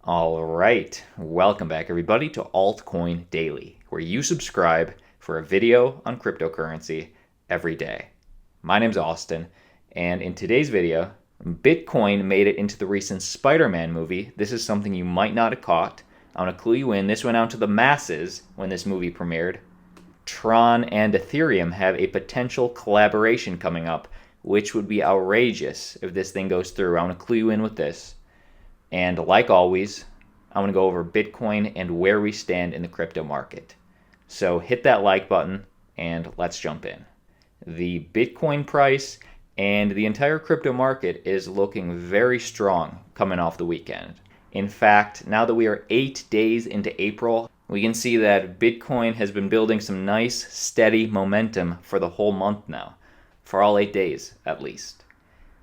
All right, welcome back everybody to Altcoin Daily, where you subscribe for a video on cryptocurrency every day. My name's Austin, and in today's video, Bitcoin made it into the recent Spider-Man movie. This is something you might not have caught. I want to clue you in. This went out to the masses when this movie premiered. Tron and Ethereum have a potential collaboration coming up, which would be outrageous if this thing goes through. I want to clue you in with this. And like always, I want to go over Bitcoin and where we stand in the crypto market. So hit that like button and let's jump in. The Bitcoin price and the entire crypto market is looking very strong coming off the weekend. In fact, now that we are 8 days into April, we can see that Bitcoin has been building some nice, steady momentum for the whole month now, for all 8 days at least.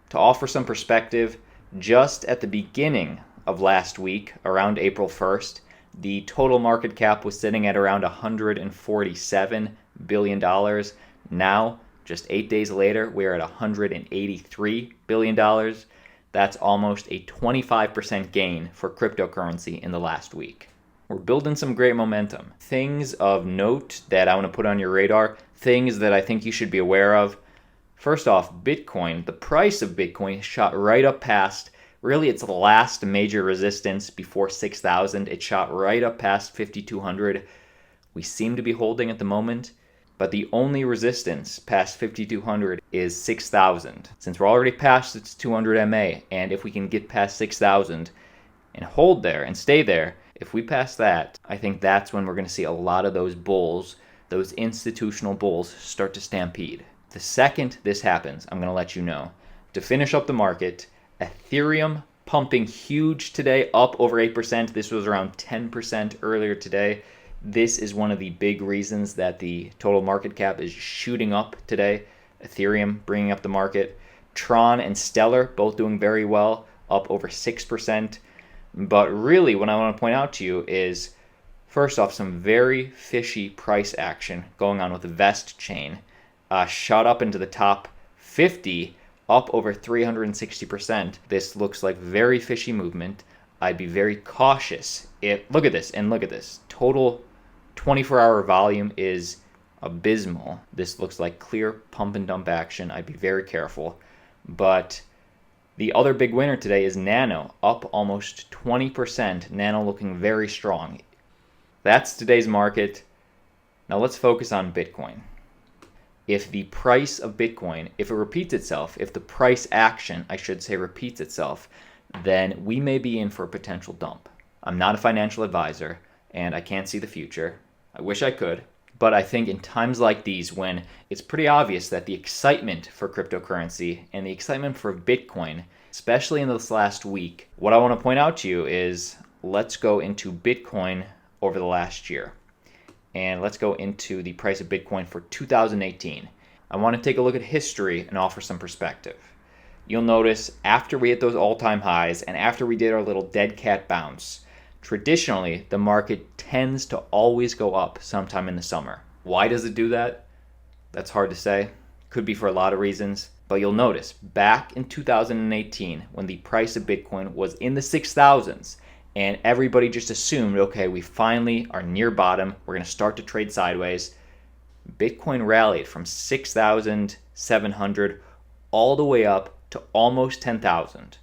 To offer some perspective, just at the beginning of last week, around April 1st, the total market cap was sitting at around $147 billion. Now, just 8 days later, we're at $183 billion. That's almost a 25% gain for cryptocurrency in the last week. We're building some great momentum. Things of note that I want to put on your radar, things that I think you should be aware of. First off, Bitcoin, the price of Bitcoin shot right up past, really its last major resistance before 6,000. It shot right up past 5,200. We seem to be holding at the moment, but the only resistance past 5,200 is 6,000. Since we're already past its 200 MA, and if we can get past 6,000 and hold there and stay there, if we pass that, I think that's when we're going to see a lot of those bulls, those institutional bulls, start to stampede. The second this happens, I'm going to let you know. To finish up the market, Ethereum pumping huge today, up over 8%. This was around 10% earlier today. This is one of the big reasons that the total market cap is shooting up today. Ethereum bringing up the market. Tron and Stellar both doing very well, up over 6%. But really what I want to point out to you is, first off, some very fishy price action going on with the Vechain. Shot up into the top 50, up over 360%. This looks like very fishy movement. I'd be very cautious. Look at this. Total 24-hour volume is abysmal. This looks like clear pump and dump action. I'd be very careful. But the other big winner today is Nano, up almost 20%. Nano looking very strong. That's today's market. Now let's focus on Bitcoin. If the price of Bitcoin, if it repeats itself, if the price action, I should say, repeats itself, then we may be in for a potential dump. I'm not a financial advisor, and I can't see the future. I wish I could. But I think in times like these, when it's pretty obvious that the excitement for cryptocurrency and the excitement for Bitcoin, especially in this last week, what I want to point out to you is, let's go into Bitcoin over the last year. And let's go into the price of Bitcoin for 2018. I want to take a look at history and offer some perspective. You'll notice after we hit those all-time highs and after we did our little dead cat bounce, traditionally the market tends to always go up sometime in the summer. Why does it do that? That's hard to say. Could be for a lot of reasons. But you'll notice back in 2018, when the price of Bitcoin was in the 6,000s, and everybody just assumed, okay, we finally are near bottom. We're going to start to trade sideways. Bitcoin rallied from 6,700 all the way up to almost 10,000.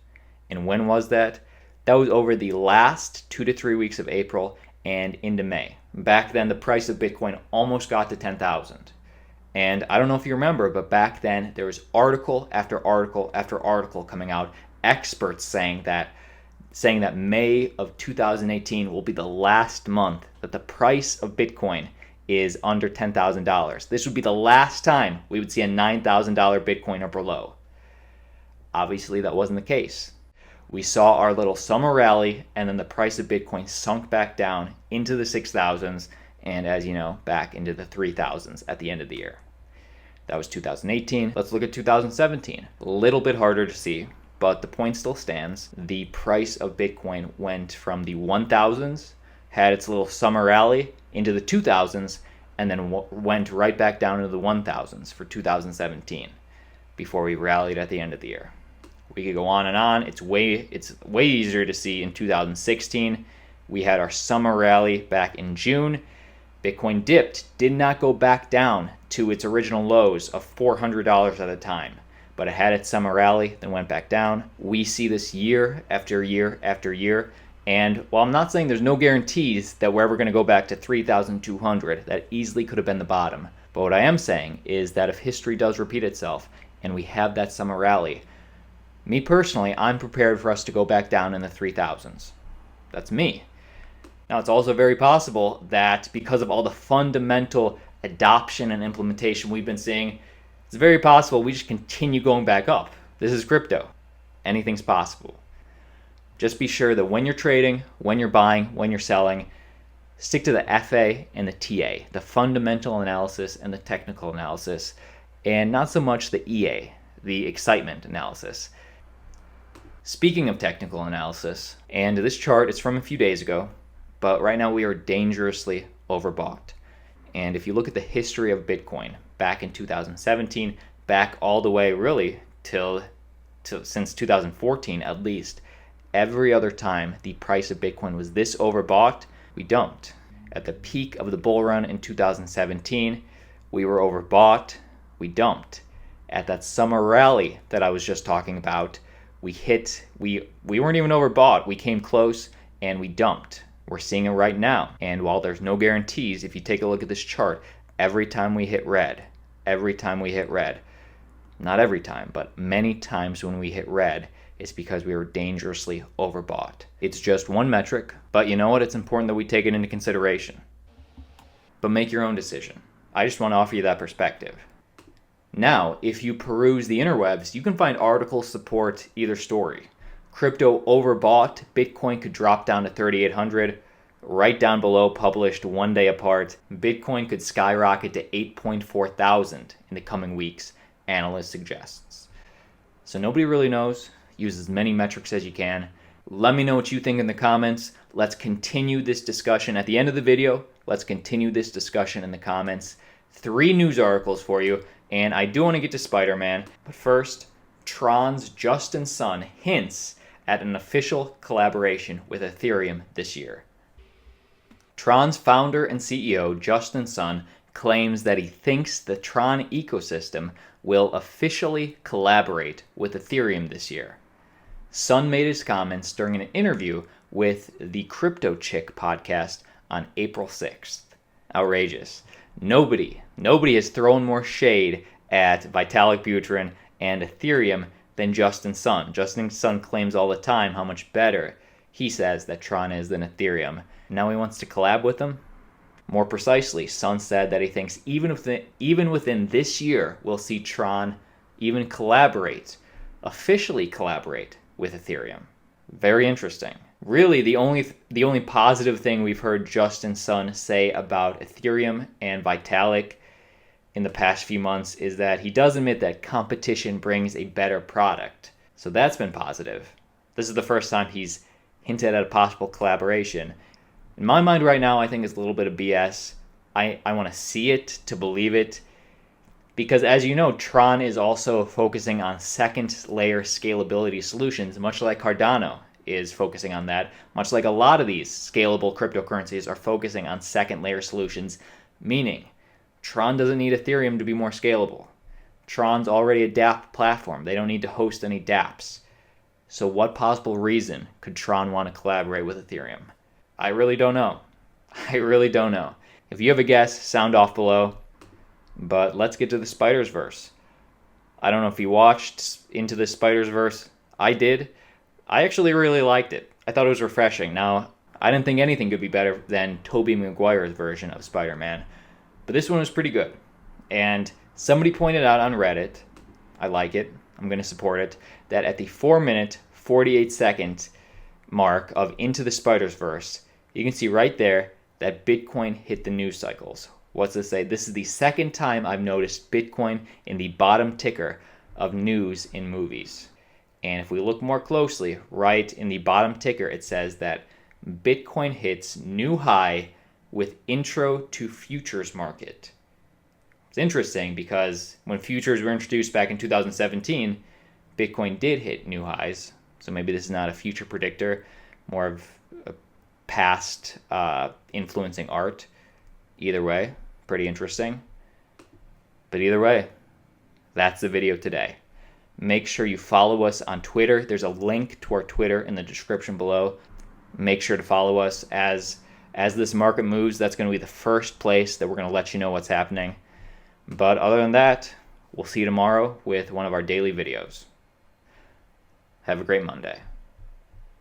And when was that? That was over the last 2 to 3 weeks of April and into May. Back then, the price of Bitcoin almost got to 10,000. And I don't know if you remember, but back then, there was article after article after article coming out, experts saying that May of 2018 will be the last month that the price of Bitcoin is under $10,000. This would be the last time we would see a $9,000 Bitcoin or below. Obviously, that wasn't the case. We saw our little summer rally, and then the price of Bitcoin sunk back down into the 6,000s, and as you know, back into the 3,000s at the end of the year. That was 2018. Let's look at 2017. A little bit harder to see, but the point still stands. The price of Bitcoin went from the 1,000s, had its little summer rally, into the 2,000s, and then went right back down into the 1,000s for 2017 before we rallied at the end of the year. We could go on and on. It's way easier to see in 2016. We had our summer rally back in June. Bitcoin dipped, did not go back down to its original lows of $400 at a time, but it had its summer rally, then went back down. We see this year after year after year. And while I'm not saying there's no guarantees that we're ever going to go back to 3,200, that easily could have been the bottom. But what I am saying is that if history does repeat itself and we have that summer rally, me personally, I'm prepared for us to go back down in the 3,000s. That's me. Now, it's also very possible that because of all the fundamental adoption and implementation we've been seeing, it's very possible we just continue going back up. This is crypto. Anything's possible. Just be sure that when you're trading, when you're buying, when you're selling, stick to the FA and the TA, the fundamental analysis and the technical analysis, and not so much the EA, the excitement analysis. Speaking of technical analysis, and this chart is from a few days ago, but right now we are dangerously overbought. And if you look at the history of Bitcoin back in 2017, back all the way really till since 2014 at least, every other time the price of Bitcoin was this overbought, we dumped. At the peak of the bull run in 2017, we were overbought, we dumped. At that summer rally that I was just talking about, we weren't even overbought, we came close and we dumped. We're seeing it right now. And while there's no guarantees, if you take a look at this chart, every time we hit red, not every time, but many times when we hit red, it's because we were dangerously overbought. It's just one metric, but you know what? It's important that we take it into consideration. But make your own decision. I just want to offer you that perspective. Now, if you peruse the interwebs, you can find articles support either story. Crypto overbought, Bitcoin could drop down to 3,800. Right down below, published one day apart, Bitcoin could skyrocket to 8.4 thousand in the coming weeks, analyst suggests. So nobody really knows. Use as many metrics as you can. Let me know what you think in the comments. Let's continue this discussion at the end of the video. Let's continue this discussion in the comments. 3 news articles for you, and I do want to get to Spider-Man, but first, Tron's Justin Sun hints at an official collaboration with Ethereum this year. Tron's founder and CEO, Justin Sun, claims that he thinks the Tron ecosystem will officially collaborate with Ethereum this year. Sun made his comments during an interview with the Crypto Chick podcast on April 6th. Outrageous. Nobody has thrown more shade at Vitalik Buterin and Ethereum than Justin Sun. Justin Sun claims all the time how much better he says that Tron is than Ethereum. Now he wants to collab with them? More precisely, Sun said that he thinks even within this year, we'll see Tron even officially collaborate with Ethereum. Very interesting. Really, the only positive thing we've heard Justin Sun say about Ethereum and Vitalik in the past few months is that he does admit that competition brings a better product. So that's been positive. This is the first time he's hinted at a possible collaboration. In my mind right now, I think it's a little bit of BS. I want to see it to believe it. Because as you know, Tron is also focusing on second layer scalability solutions, much like Cardano is focusing on that, much like a lot of these scalable cryptocurrencies are focusing on second layer solutions, meaning Tron doesn't need Ethereum to be more scalable. Tron's already a dApp platform. They don't need to host any dApps. So what possible reason could Tron want to collaborate with Ethereum? I really don't know. If you have a guess, sound off below. But let's get to the Spiderverse. I don't know if you watched Into the Spiderverse. I did. I actually really liked it. I thought it was refreshing. Now, I didn't think anything could be better than Tobey Maguire's version of Spider-Man. But this one was pretty good. And somebody pointed out on Reddit, I like it, I'm going to support it, that at the 4-minute, 48-second mark of Into the Spiderverse, you can see right there that Bitcoin hit the news cycles. What's this say? This is the second time I've noticed Bitcoin in the bottom ticker of news in movies. And if we look more closely, right in the bottom ticker, it says that Bitcoin hits new high with intro to futures market. It's interesting because when futures were introduced back in 2017, Bitcoin did hit new highs. So maybe this is not a future predictor, more of a past influencing art. Either way, pretty interesting. But either way, that's the video today. Make sure you follow us on Twitter. There's a link to our Twitter in the description below. Make sure to follow us as this market moves. That's going to be the first place that we're going to let you know what's happening. But other than that, we'll see you tomorrow with one of our daily videos. Have a great Monday.